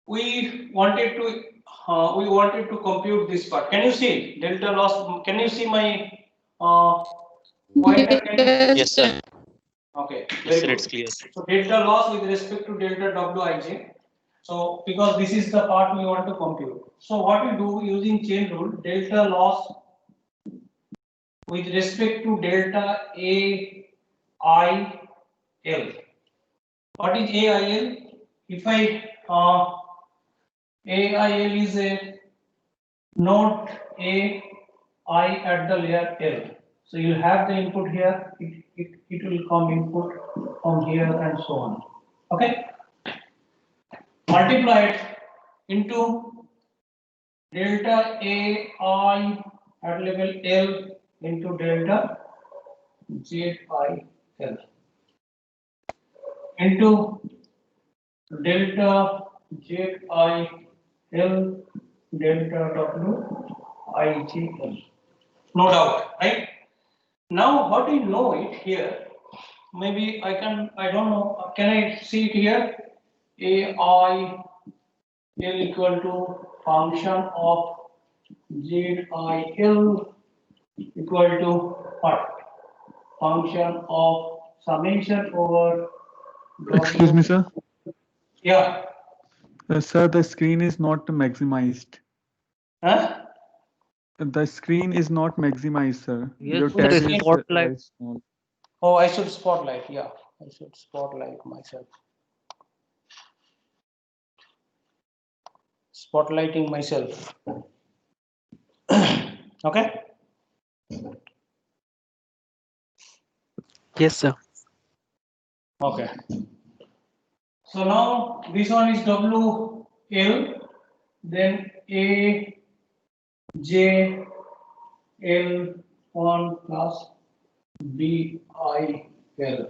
we wanted to compute this part. Can you see delta loss? Can you see my pointer? Can you? Yes, Yes, sir. sir. Okay, Yes, very sir. good. It's clear. So delta loss with respect to delta wij. So because this is the part we want to compute. So what we do using chain rule, delta loss with respect to delta AIL. What is AIL? If AIL is a node AI at the layer L. So you have the input here, it will come input from here and so on. Okay? Multiply it into delta AI at level L into delta ZIL into delta ZIL delta WIGL. No doubt, right? Now, how do you know it here? Maybe I don't know, can I see it here? AI equal to function of ZIL equal to what? Function of summation over Excuse W. me, sir. Yeah. Sir, the screen is not maximized. Huh? The screen is not maximized, sir. Your Yes, sir. tab The is spotlight. very small. Oh, I should spotlight. Yeah, I should spotlight myself. Spotlighting myself. Okay. Yes, sir. Okay. So now this one is WL, then AJL1 plus BIL.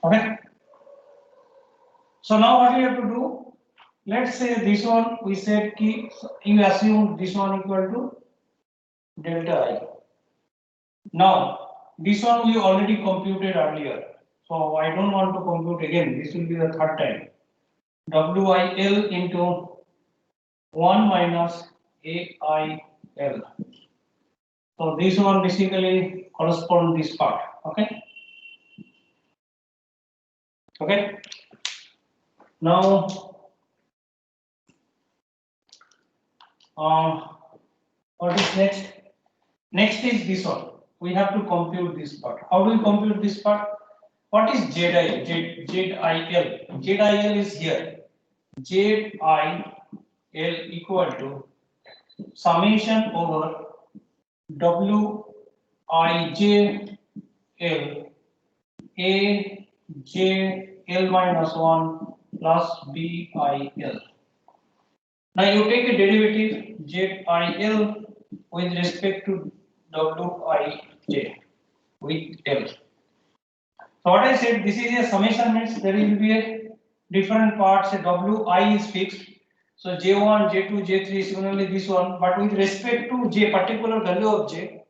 Okay. So now what we have to do? Let's say this one we said key. You assume this one equal to delta I. Now this one we already computed earlier. So I don't want to compute again. This will be the third time. WIL into 1 minus AIL. So this one basically corresponds this part. Okay. Okay. Now what is next? Next is this one. We have to compute this part. How do we compute this part? What is ZIL? ZIL is here. ZIL equal to summation over WIJL AJL minus 1 plus BIL. Now you take a derivative ZIL with respect to WIJ with L. So what I said, this is a summation means there will be a different parts. Wi is fixed. So J1, J2, J3 similarly this one, but with respect to J particular value of J.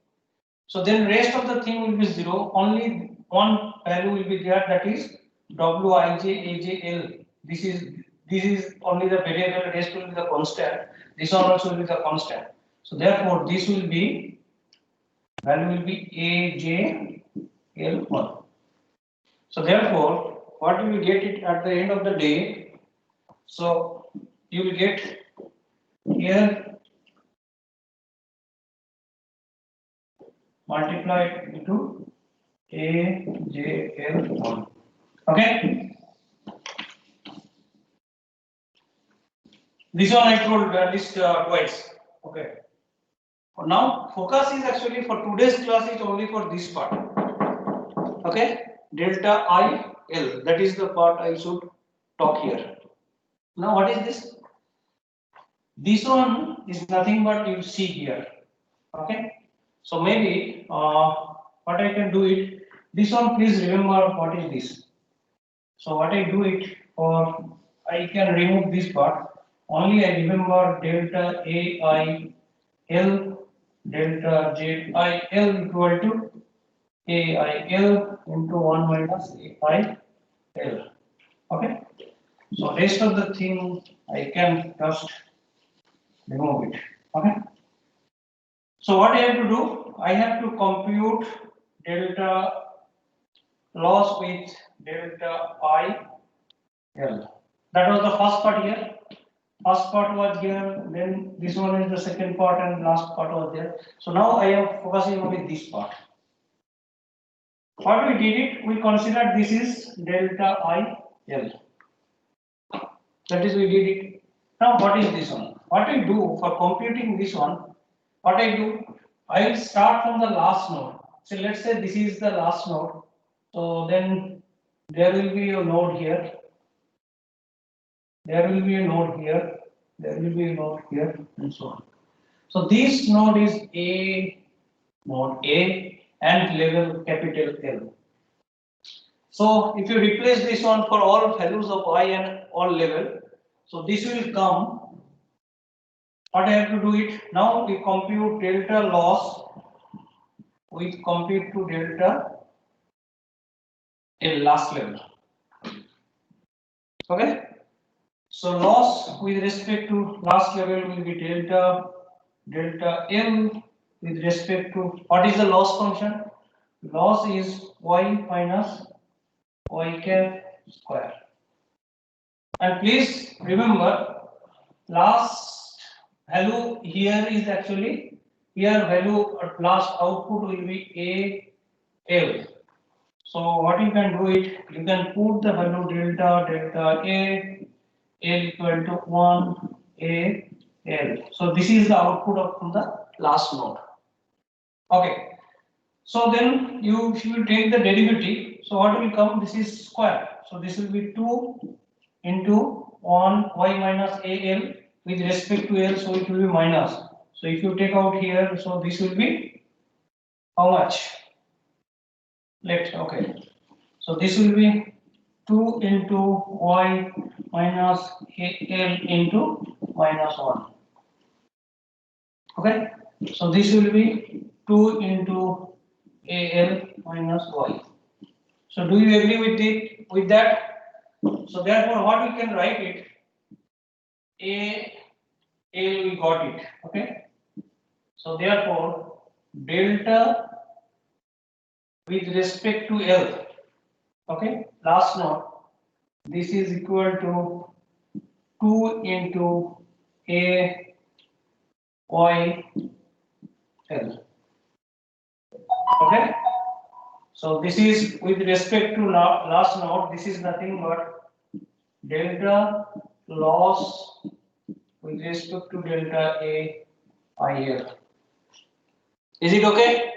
So then rest of the thing will be 0. Only one value will be there, that is Wij, Aj, L. This is only the variable. Rest will be the constant. This one also will be the constant. So therefore this will be value will be AJL1. So therefore, what you will get it at the end of the day? So you will get here multiplied into AJL1. Okay. This one I told at least twice. Okay. Now focus is actually for today's class is only for this part. Okay. Delta IL. That is the part I should talk here. Now what is this? This one is nothing but you see here. Okay. So maybe what I can do it. This one, please remember what is this. So what I do it, or I can remove this part. Only I remember delta AI L delta ZIL equal to AIL into 1 minus AIL. Okay. So rest of the thing I can just remove it. Okay. So what I have to do? I have to compute delta loss with delta I L. That was the first part here. First part was here, then this one is the second part, and last part was there. So now I am focusing only this part. What we did it, we considered this is delta I L. That is, we did it. Now what is this one? What I do for computing this one, what I do, I will start from the last node. So let's say this is the last node. So then there will be a node here. There will be a node here. There will be a node here, and so on. So this node is node A and level capital L. So if you replace this one for all values of I and all level, so this will come. What I have to do it now? We compute delta loss. We compute to delta L last level. Okay. So loss with respect to last level will be delta L with respect to what is the loss function? Loss is y minus y cap square. And please remember, last value here is actually here value at last output will be a L. So what you can do it, you can put the value delta A L equal to 1 A L. So this is the output of from the last node. Okay. So then you should take the derivative. So what will come? This is square. So this will be 2 into 1 y minus AL with respect to L. So it will be minus. So if you take out here, so this will be how much? Okay. So this will be 2 into y minus AL into minus 1. Okay. So this will be 2 into AL minus y. So do you agree with that? So therefore, what we can write it? AL we got it. Okay. So therefore, delta with respect to L. Okay. Last node. This is equal to 2 into A y L. Okay. So this is with respect to last node. This is nothing but delta loss with respect to delta A I L. Is it okay?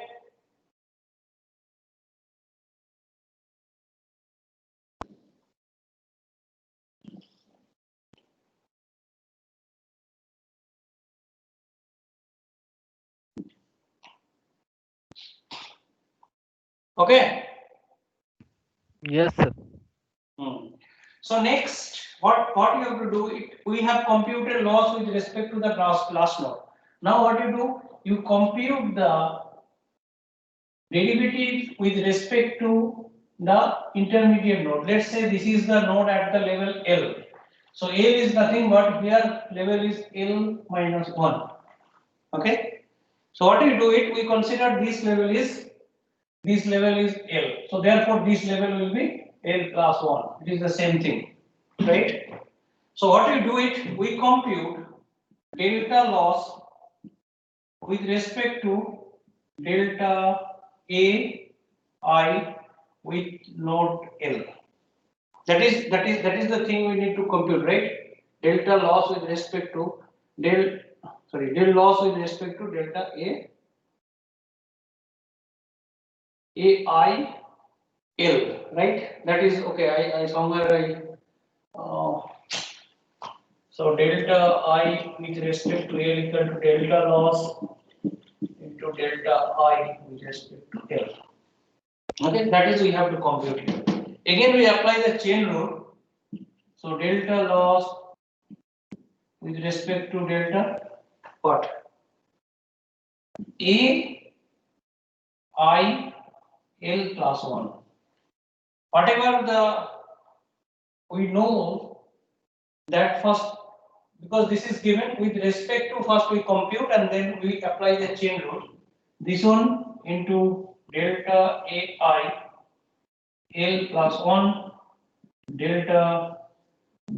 Okay. Yes, sir. So next, what you have to do? We have computed loss with respect to the last node. Now what you do? You compute the derivative with respect to the intermediate node. Let's say this is the node at the level L. So L is nothing but here level is L minus 1. Okay. So what we do it? We consider this level is L. So therefore this level will be L plus 1. It is the same thing, right? So what we do it? We compute delta loss with respect to delta A I with node L. That is the thing we need to compute, right? Delta loss with respect to del loss with respect to delta A I L, right? That is okay. I somewhere so delta I with respect to L equal to delta loss into delta I with respect to L. Okay, that is we have to compute it. Again, we apply the chain rule. So delta loss with respect to delta what? A I L plus 1. Whatever the we know that first, because this is given with respect to, first we compute and then we apply the chain rule. This one into delta AI L plus 1 delta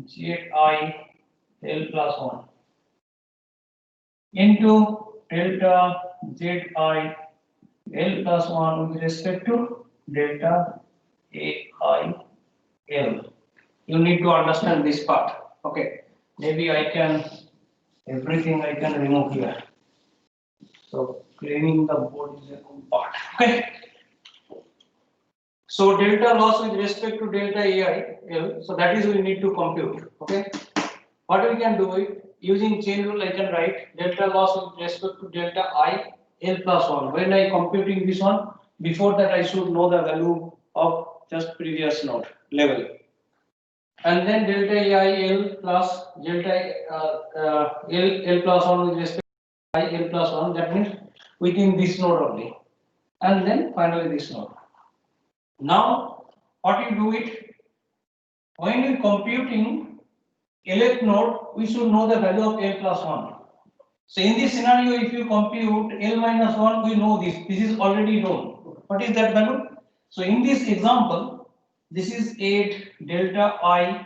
Zi L plus 1 into delta Zi L plus 1 with respect to delta AI L. You need to understand this part. Okay, maybe I can, everything I can remove here. So cleaning the board is a good part. Okay. So delta loss with respect to delta AI L. So that is we need to compute. Okay. What we can do it using chain rule, I can write delta loss with respect to delta I L plus 1. When I computing this one, before that I should know the value of just previous node level. And then delta AI L plus delta L plus 1 with respect to I L plus 1. That means within this node only. And then finally this node. Now, what you do it, when you computing LF node, we should know the value of L plus 1. So in this scenario, if you compute L minus 1, we know this. This is already known. What is that value? So in this example, this is 8 delta I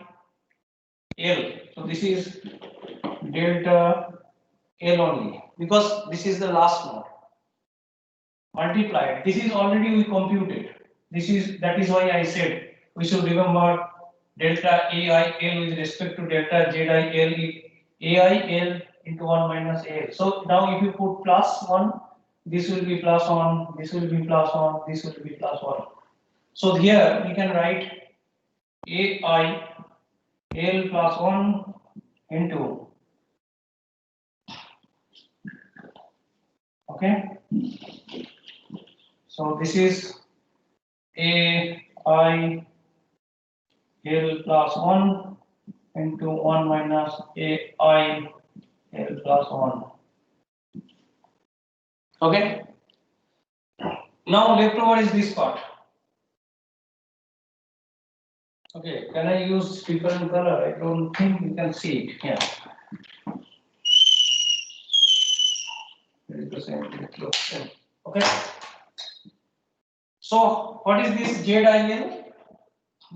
L. So this is delta L only, because this is the last node. Multiplied. This is already we computed. That is why I said we should remember delta AIL with respect to delta ZIL, AIL into 1 minus AL. So now if you put plus 1, this will be plus 1, this will be plus 1, this will be plus 1. So here we can write AIL plus 1 into, okay. So this is AI L plus 1 into 1 minus AI L plus 1. Okay. Now left over is this part. Okay, can I use different color? I don't think you can see it. Yeah. It is the same. It looks same. Okay. So what is this ZIL?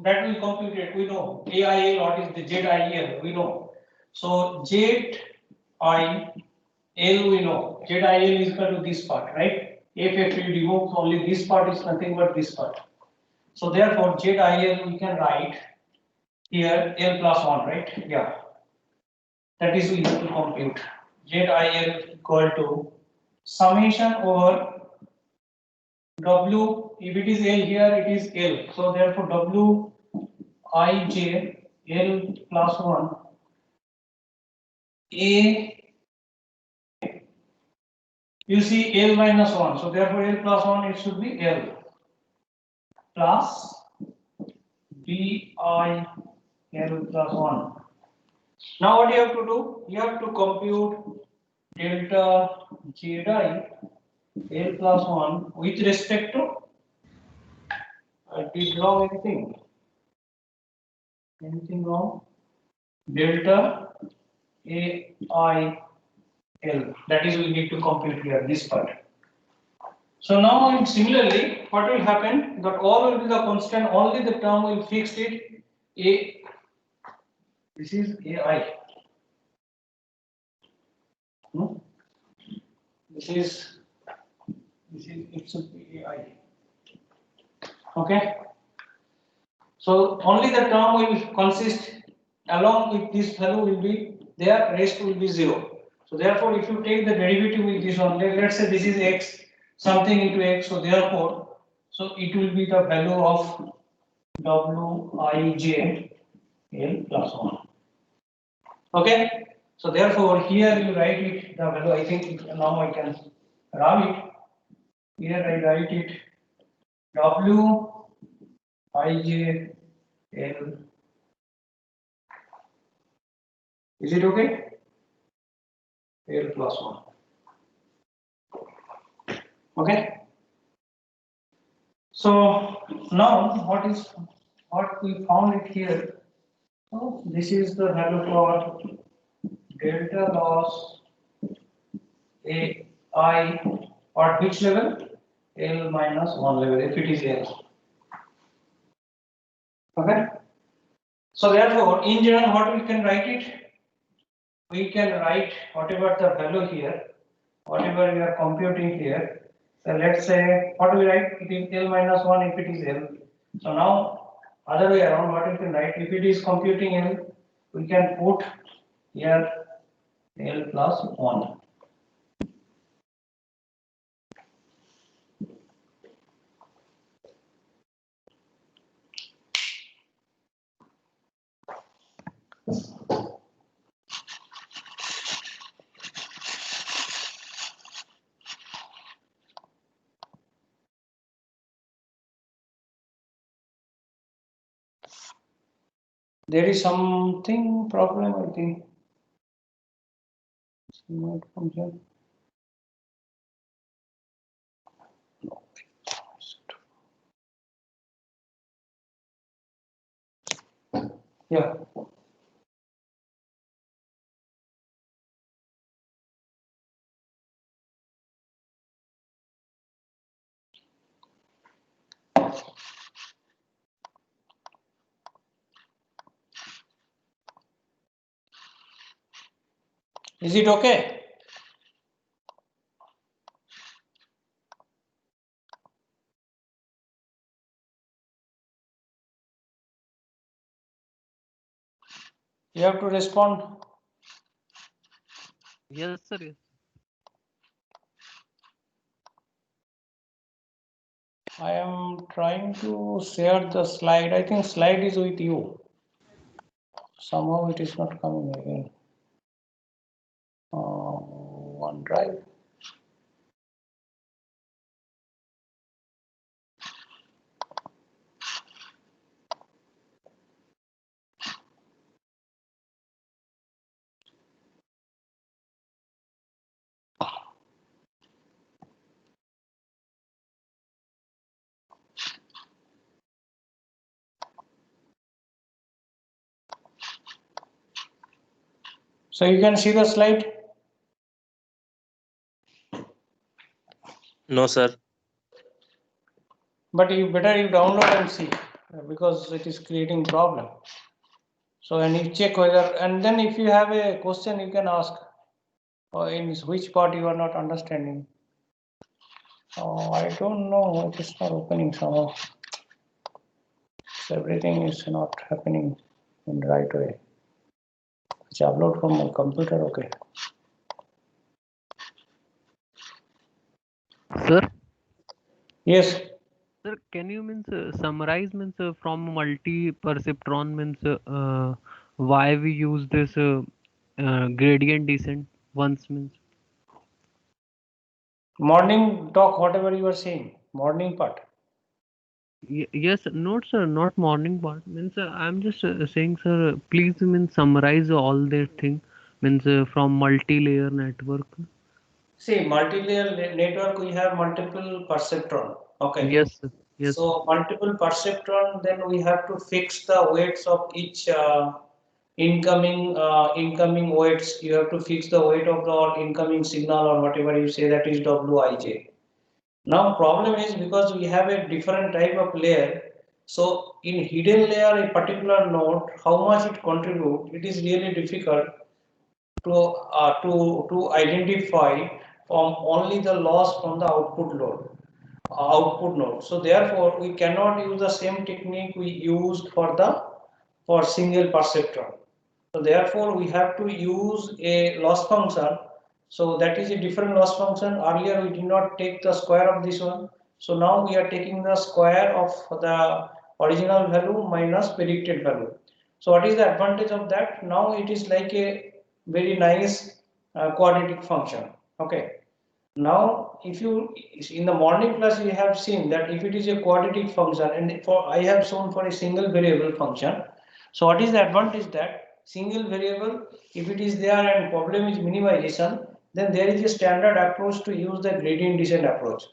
That we computed. We know AIL. What is the ZIL? We know. So ZIL we know. ZIL is equal to this part, right? If we remove only this part, is nothing but this part. So therefore ZIL we can write here L plus 1, right? Yeah. That is we have to compute. ZIL equal to summation over W. If it is L here, it is L. So therefore Wij L plus 1 A. You see L minus 1. So therefore L plus 1 it should be L plus BI L plus 1. Now what you have to do? You have to compute delta Zi L plus 1 with respect to, I did wrong anything. Anything wrong? Delta AI L. That is we need to compute here, this part. So now similarly, what will happen? That all will be the constant, only the term will fix it. This is AI. No? This is it should be AI. Okay. So only the term will consist along with this value will be there, rest will be 0. So therefore, if you take the derivative with this one, let's say this is x, something into x. So therefore, so it will be the value of Wij L plus 1. Okay. So therefore, here you write it the value. I think now I can run it. Here I write it Wij L. Is it okay? L plus 1. Okay. So now what we found it here. So this is the value for delta loss A I at which level? L minus 1 level if it is L. Okay. So therefore, in general, what we can write it? We can write whatever the value here, whatever we are computing here. So let's say what do we write? It is L minus 1 if it is L. So now other way around, what we can write? If it is computing L, we can put here L plus 1. There is something problem, I think. Not function. No. Yeah. Is it okay? You have to respond. Yes, sir. Yes. I am trying to share the slide. I think slide is with you. Somehow it is not coming again. OneDrive. So you can see the slide. No, sir. But you better you download and see because it is creating problem. So and you check whether and then if you have a question you can ask or in which part you are not understanding. Oh, I don't know. It is not opening somehow. So everything is not happening in the right way. Which upload from my computer. Okay. Sir, Yes. sir, can you means summarize means from multi-perceptron means why we use this gradient descent once means? Morning talk, whatever you are saying. Morning part. Yes, not sir, not morning part. Means I'm just saying, sir, please means summarize all that thing. Means from multi-layer network. See, multi-layer network, we have multiple perceptron. Okay. Yes, sir. Yes, sir. So multiple perceptron, then we have to fix the weights of each incoming weights. You have to fix the weight of the incoming signal or whatever you say, that is Wij. Now problem is because we have a different type of layer. So in hidden layer, a particular node, how much it contribute, it is really difficult to identify from only the loss from the output node. So therefore, we cannot use the same technique we used for single perceptron. So therefore, we have to use a loss function. So that is a different loss function. Earlier, we did not take the square of this one. So now we are taking the square of the original value minus predicted value. So what is the advantage of that? Now it is like a very nice quadratic function. Okay. Now, if you in the morning class you have seen that if it is a quadratic function and for I have shown for a single variable function. So what is the advantage that single variable if it is there and problem is minimization, then there is a standard approach to use the gradient descent approach.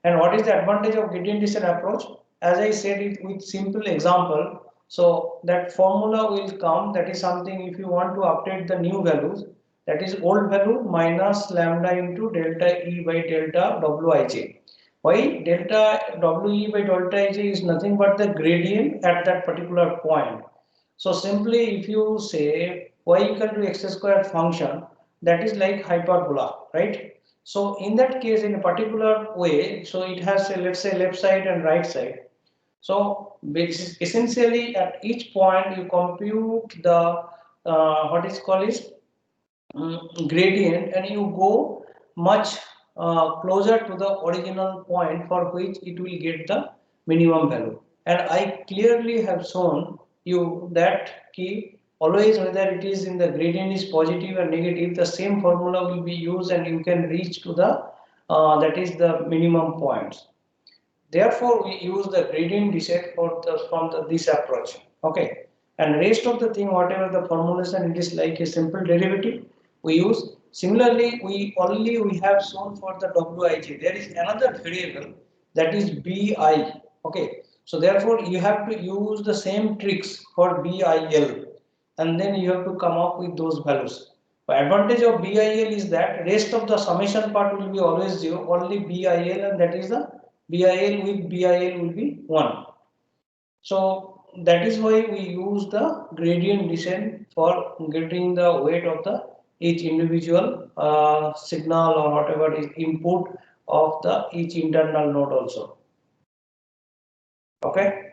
And what is the advantage of gradient descent approach? As I said it with simple example, So that formula will come, that is something if you want to update the new values, that is old value minus lambda into delta E by delta Wij. Why delta We by delta Ij is nothing but the gradient at that particular point. So simply if you say y equal to x square function, that is like hyperbola, right? So in that case, in a particular way, so it has a, let's say, left side and right side. So essentially at each point you compute the what is called is gradient, and you go much closer to the original point for which it will get the minimum value. And I clearly have shown you that key always, whether it is in the gradient is positive or negative, the same formula will be used and you can reach to the that is the minimum points. Therefore, we use the gradient descent for this approach. Okay, and rest of the thing, whatever the formulation, it is like a simple derivative we use. Similarly, we have shown for the Wij. There is another variable that is Bi. Okay, so therefore you have to use the same tricks for Bil, and then you have to come up with those values. The advantage of BIL is that rest of the summation part will be always 0, only BIL, and that is the BIL with BIL will be 1. So that is why we use the gradient descent for getting the weight of the each individual signal or whatever is input of the each internal node also. Okay.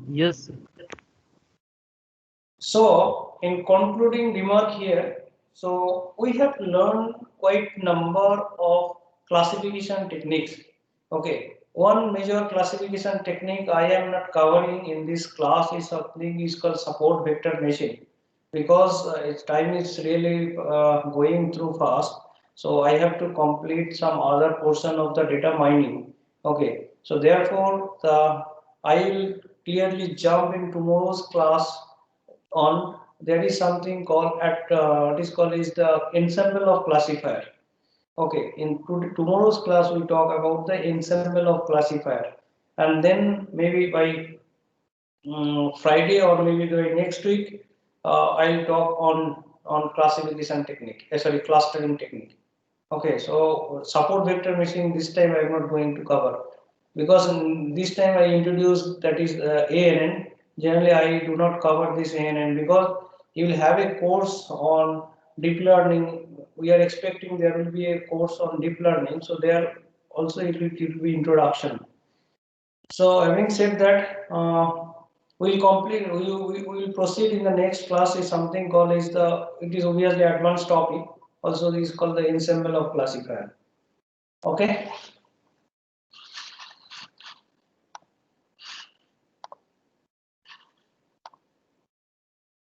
Yes, sir. So, in concluding remark here, so we have learned quite number of classification techniques. Okay, one major classification technique I am not covering in this class is something is called support vector machine, because its time is really going through fast. So I have to complete some other portion of the data mining. Okay, so therefore I will clearly jump in tomorrow's class on, there is something called at what is called is the ensemble of classifier. Okay, in tomorrow's class we talk about the ensemble of classifier, and then maybe by Friday or maybe the next week I'll talk on classification technique. Sorry, clustering technique. Okay, so support vector machine this time I am not going to cover, because this time I introduced that is ANN. Generally, I do not cover this ANN because you will have a course on deep learning. We are expecting there will be a course on deep learning, so there also it will be introduction. So having said that, we'll complete. We will proceed in the next class. Is something called is the. It is obviously advanced topic. Also, this is called the ensemble of classifier. Okay.